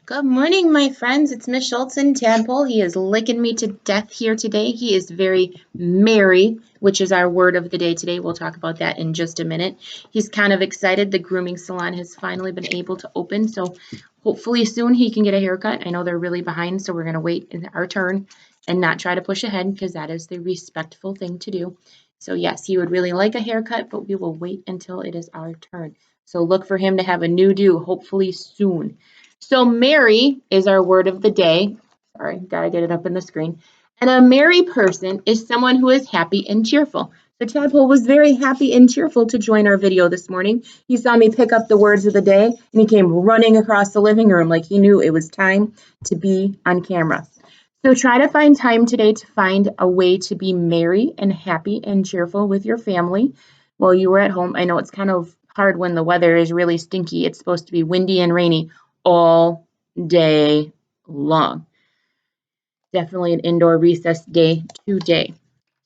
Good morning, my friends. It's Miss Schultz in Tadpole. He is licking me to death here today. He is very merry, which is our word of the day today. We'll talk about that in just a minute. He's kind of excited. The grooming salon has finally been able to open, so hopefully soon he can get a haircut. I know they're really behind, so we're going to wait in our turn and not try to push ahead because that is the respectful thing to do. So yes, he would really like a haircut, but we will wait until it is our turn. So look for him to have a new do, hopefully soon. So merry is our word of the day. Sorry, gotta get it up in the screen. And a merry person is someone who is happy and cheerful. So Tadpole was very happy and cheerful to join our video this morning. He saw me pick up the words of the day and he came running across the living room like he knew it was time to be on camera. So try to find time today to find a way to be merry and happy and cheerful with your family while you were at home. I know it's kind of hard when the weather is really stinky. It's supposed to be windy and rainy all day long. Definitely an indoor recess day today.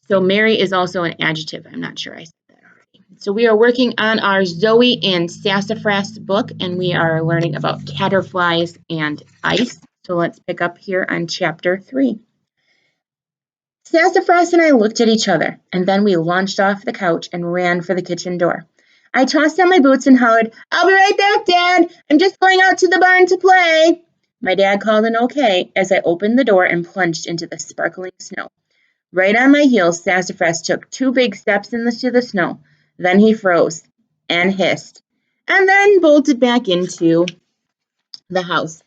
So merry is also an adjective. I'm not sure I said that already. So we are working on our Zoe and Sassafras book, and we are learning about caterflies and ice. So let's pick up here on chapter 3. Sassafras and I looked at each other, and then we launched off the couch and ran for the kitchen door. I tossed on my boots and hollered, "I'll be right back, Dad. I'm just going out to the barn to play." My dad called an okay as I opened the door and plunged into the sparkling snow. Right on my heels, Sassafras took 2 big steps into the snow. Then he froze and hissed, and then bolted back into the house,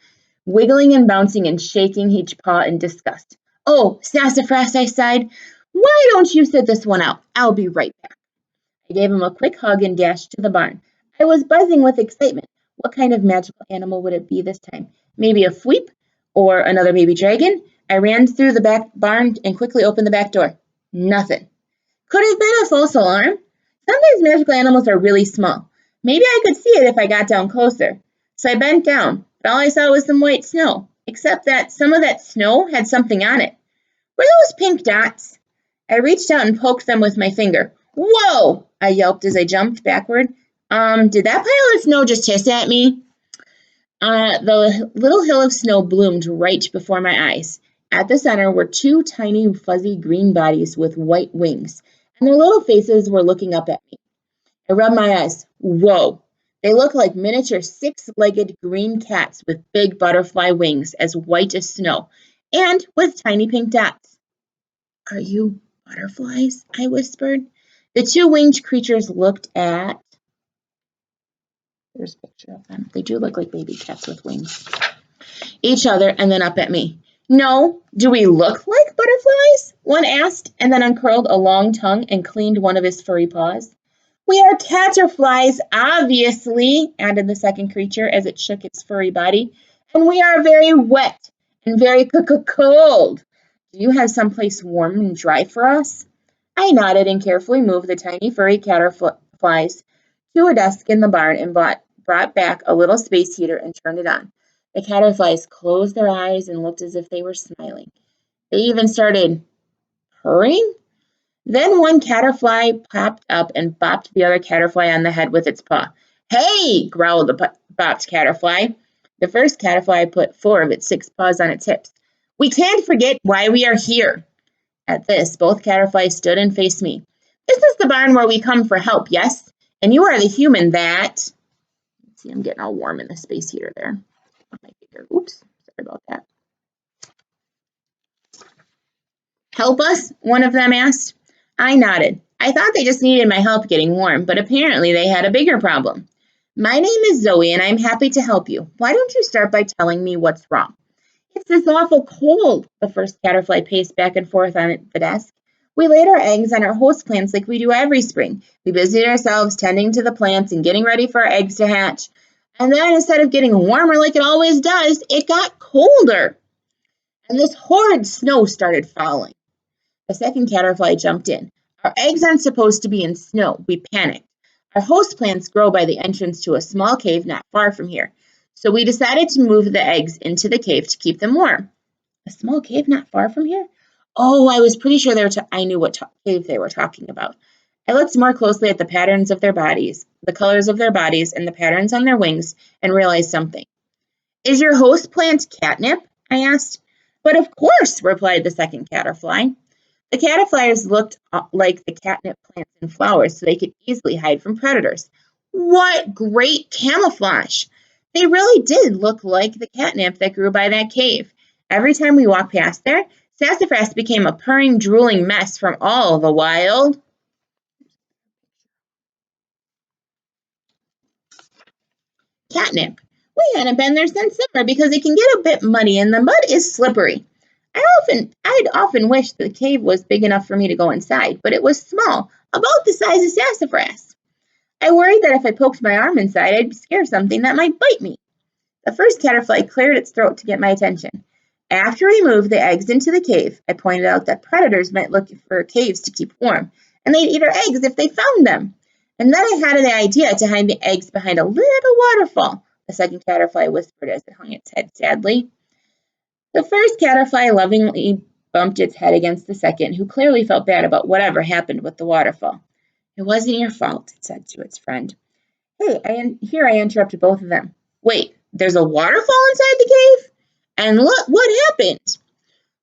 wiggling and bouncing and shaking each paw in disgust. "Oh, Sassafras," I sighed, "why don't you sit this one out? I'll be right back." I gave him a quick hug and dashed to the barn. I was buzzing with excitement. What kind of magical animal would it be this time? Maybe a fweep or another baby dragon? I ran through the back barn and quickly opened the back door. Nothing. Could have been a false alarm. Sometimes magical animals are really small. Maybe I could see it if I got down closer. So I bent down, but all I saw was some white snow, except that some of that snow had something on it. Were those pink dots? I reached out and poked them with my finger. "Whoa!" I yelped as I jumped backward. Did that pile of snow just hiss at me? The little hill of snow bloomed right before my eyes. At the center were 2 tiny fuzzy green bodies with white wings, and their little faces were looking up at me. I rubbed my eyes. Whoa! They look like miniature 6-legged green cats with big butterfly wings as white as snow, and with tiny pink dots. "Are you butterflies?" I whispered. The 2 winged creatures looked at, there's a picture of them. They do look like baby cats with wings. Each other and then up at me. "No, do we look like butterflies?" one asked, and then uncurled a long tongue and cleaned one of his furry paws. "We are caterflies, obviously," added the second creature as it shook its furry body. "And we are very wet and very cold. Do you have someplace warm and dry for us?" I nodded and carefully moved the tiny furry caterflies to a desk in the barn and brought back a little space heater and turned it on. The caterflies closed their eyes and looked as if they were smiling. They even started purring. Then one caterfly popped up and bopped the other caterfly on the head with its paw. "Hey!" growled the bopped caterfly. The first caterfly put 4 of its 6 paws on its hips. "We can't forget why we are here." At this, both caterflies stood and faced me. "This is the barn where we come for help, yes? And you are the human that..." See, I'm getting all warm in the space heater there. Oops, sorry about that. "Help us?" one of them asked. I nodded. I thought they just needed my help getting warm, but apparently they had a bigger problem. "My name is Zoe, and I'm happy to help you. Why don't you start by telling me what's wrong?" "It's this awful cold." The first caterfly paced back and forth on the desk. "We laid our eggs on our host plants like we do every spring. We busied ourselves tending to the plants and getting ready for our eggs to hatch. And then instead of getting warmer like it always does, it got colder. And this horrid snow started falling." The second caterfly jumped in. "Our eggs aren't supposed to be in snow. We panicked. Our host plants grow by the entrance to a small cave not far from here. So we decided to move the eggs into the cave to keep them warm." "A small cave not far from here?" Oh, I was pretty sure I knew what cave they were talking about. I looked more closely at the patterns of their bodies, the colors of their bodies, and the patterns on their wings, and realized something. Is your host plant catnip? I asked. But of course, replied the second caterfly. The caterflies looked like the catnip plants and flowers, so they could easily hide from predators. What great camouflage! They really did look like the catnip that grew by that cave. Every time we walked past there, sassafras became a purring, drooling mess from all the wild catnip. We hadn't been there since summer because it can get a bit muddy and the mud is slippery. I'd often wished the cave was big enough for me to go inside, but it was small, about the size of sassafras. I worried that if I poked my arm inside, I'd scare something that might bite me. The first caterfly cleared its throat to get my attention. After we moved the eggs into the cave, I pointed out that predators might look for caves to keep warm, and they'd eat our eggs if they found them. And then I had the idea to hide the eggs behind a little waterfall, the second caterfly whispered as it hung its head sadly. The first caterfly lovingly bumped its head against the second, who clearly felt bad about whatever happened with the waterfall. It wasn't your fault, it said to its friend. Hey, I interrupted both of them. Wait, there's a waterfall inside the cave? And look, what happened?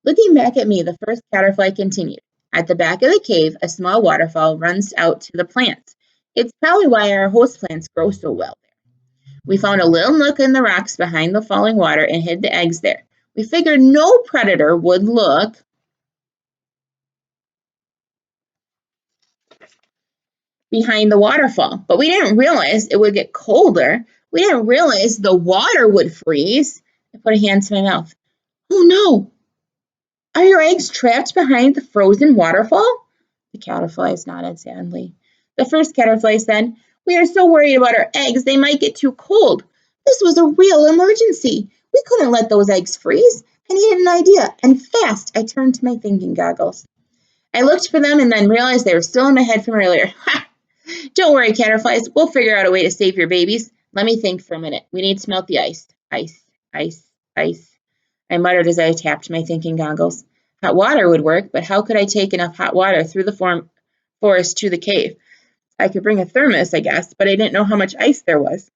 Looking back at me, the first caterfly continued. At the back of the cave, a small waterfall runs out to the plants. It's probably why our host plants grow so well there. We found a little nook in the rocks behind the falling water and hid the eggs there. We figured no predator would look behind the waterfall, but we didn't realize it would get colder. We didn't realize the water would freeze. I put a hand to my mouth. Oh no! Are your eggs trapped behind the frozen waterfall? The caterflies nodded sadly. The first caterfly said, We are so worried about our eggs, they might get too cold. This was a real emergency. We couldn't let those eggs freeze. I needed an idea, and fast. I turned to my thinking goggles. I looked for them and then realized they were still in my head from earlier. Ha! Don't worry, caterflies. We'll figure out a way to save your babies. Let me think for a minute. We need to melt the ice. Ice, ice, ice. I muttered as I tapped my thinking goggles. Hot water would work, but how could I take enough hot water through the forest to the cave? I could bring a thermos, I guess, but I didn't know how much ice there was.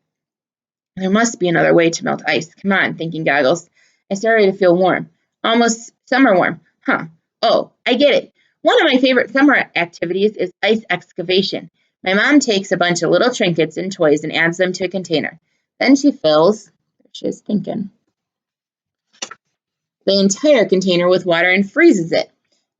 There must be another way to melt ice. Come on, thinking goggles. I started to feel warm. Almost summer warm. Huh. Oh, I get it. One of my favorite summer activities is ice excavation. My mom takes a bunch of little trinkets and toys and adds them to a container. Then she fills, she's thinking, the entire container with water and freezes it.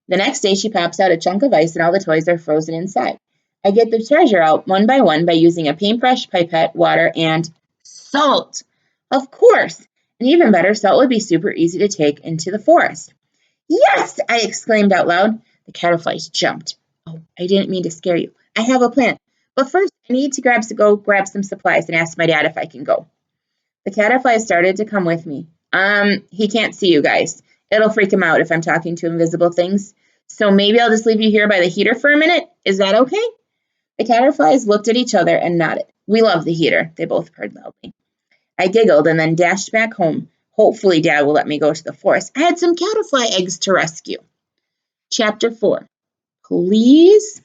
The next day she pops out a chunk of ice and all the toys are frozen inside. I get the treasure out one by using a paintbrush, pipette, water, and salt. Of course. And even better, salt would be super easy to take into the forest. Yes! I exclaimed out loud. The caterflies jumped. Oh, I didn't mean to scare you. I have a plan. But first, I need to go grab some supplies and ask my dad if I can go. The caterflies started to come with me. He can't see you guys. It'll freak him out if I'm talking to invisible things. So maybe I'll just leave you here by the heater for a minute. Is that okay? The caterflies looked at each other and nodded. We love the heater, they both purred loudly. I giggled and then dashed back home. Hopefully Dad will let me go to the forest. I had some caterfly eggs to rescue. Chapter 4. Please?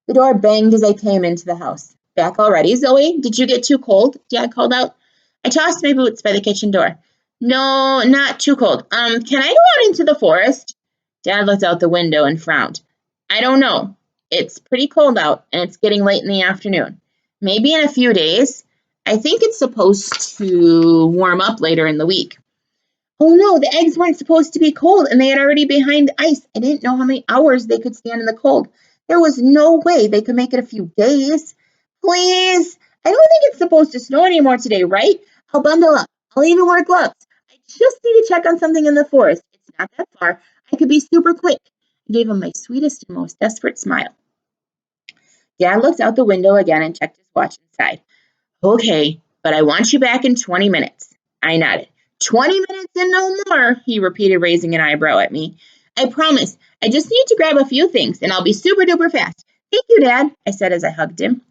The door banged as I came into the house. Back already, Zoe? Did you get too cold? Dad called out. I tossed my boots by the kitchen door. No, not too cold. Can I go out into the forest? Dad looked out the window and frowned. I don't know. It's pretty cold out, and it's getting late in the afternoon. Maybe in a few days. I think it's supposed to warm up later in the week. Oh no, the eggs weren't supposed to be cold, and they had already been behind ice. I didn't know how many hours they could stand in the cold. There was no way they could make it a few days. Please. I don't think it's supposed to snow anymore today, right? I'll bundle up. I'll even wear gloves. I just need to check on something in the forest. It's not that far. I could be super quick. I gave him my sweetest and most desperate smile. Dad looked out the window again and checked his watch and sighed. Okay, but I want you back in 20 minutes. I nodded. 20 minutes and no more, he repeated, raising an eyebrow at me. I promise. I just need to grab a few things, and I'll be super duper fast. Thank you, Dad, I said as I hugged him.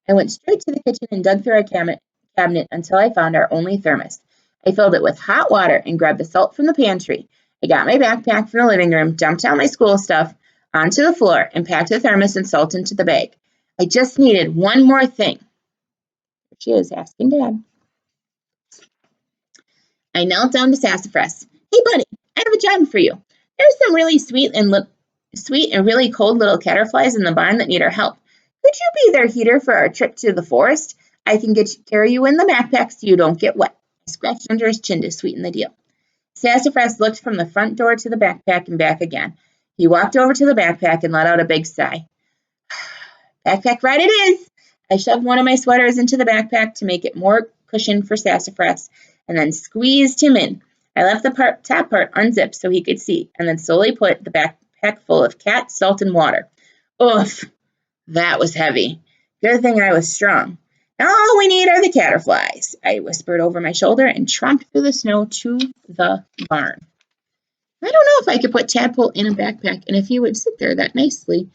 I went straight to the kitchen and dug through our cabinet until I found our only thermos. I filled it with hot water and grabbed the salt from the pantry. I got my backpack from the living room, dumped out my school stuff onto the floor, and packed the thermos and salt into the bag. I just needed one more thing. She is asking Dad. I knelt down to Sassafras. Hey, buddy, I have a job for you. There's some really sweet and really cold little Caterflies in the barn that need our help. Could you be their heater for our trip to the forest? I can carry you in the backpack so you don't get wet. I scratched under his chin to sweeten the deal. Sassafras looked from the front door to the backpack and back again. He walked over to the backpack and let out a big sigh. Backpack ride it is! I shoved one of my sweaters into the backpack to make it more cushion for Sassafras, and then squeezed him in. I left the top part unzipped so he could see, and then slowly put the backpack full of cat, salt, and water. Oof, that was heavy. Good thing I was strong. Now all we need are the Caterflies, I whispered over my shoulder and tromped through the snow to the barn. I don't know if I could put Tadpole in a backpack and if he would sit there that nicely,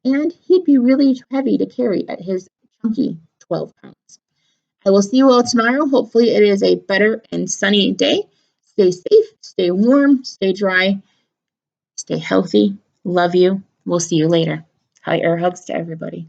and he'd be really heavy to carry at his chunky 12 pounds. I will see you all tomorrow. Hopefully it is a better and sunny day. Stay safe, stay warm, stay dry, stay healthy. Love you. We'll see you later. Hi, air hugs to everybody.